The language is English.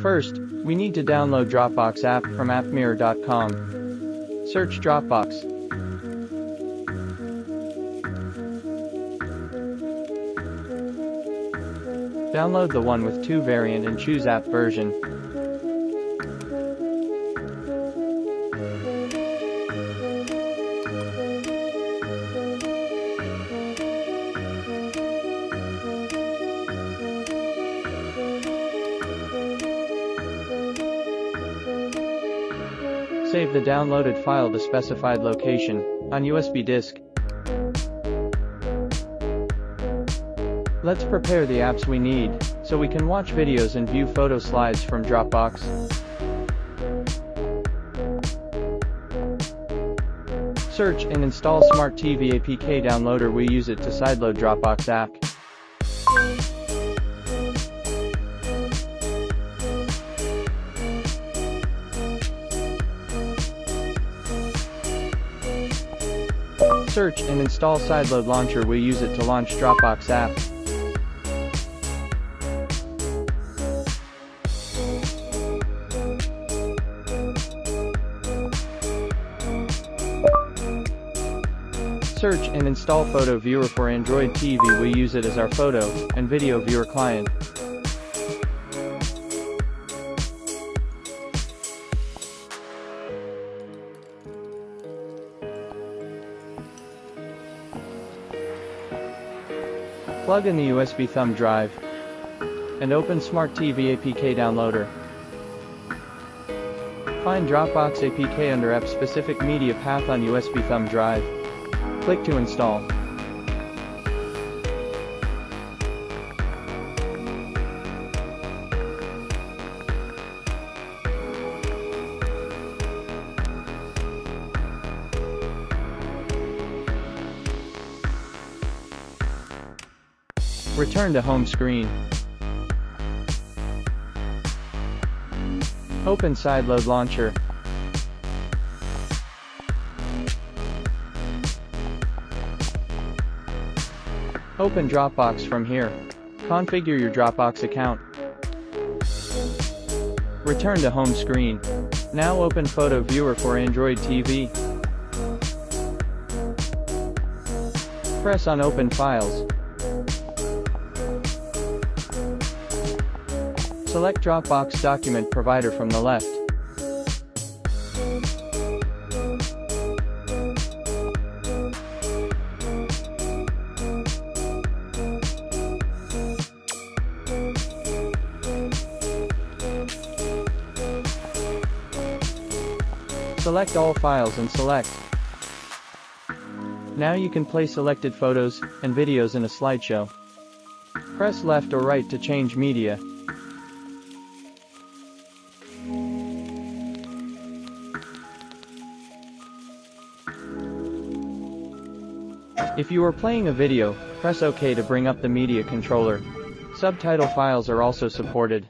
First, we need to download Dropbox app from appmirror.com. Search Dropbox. Download the 1 with 2 variant and choose app version. Save the downloaded file to specified location, on USB disk. Let's prepare the apps we need, so we can watch videos and view photo slides from Dropbox. Search and install Smart TV APK downloader. We use it to sideload Dropbox app. Search and install Sideload Launcher. We use it to launch Dropbox app. Search and install Photo Viewer for Android TV. We use it as our photo and video viewer client. Plug in the USB thumb drive and open Smart TV APK downloader. Find Dropbox APK under App Specific Media Path on USB thumb drive. Click to install. Return to home screen. Open Sideload Launcher. Open Dropbox from here. Configure your Dropbox account. Return to home screen. Now open Photo Viewer for Android TV. Press on Open Files. Select Dropbox Document Provider from the left. Select all files and select. Now you can play selected photos and videos in a slideshow. Press left or right to change media. If you are playing a video, press OK to bring up the media controller. Subtitle files are also supported.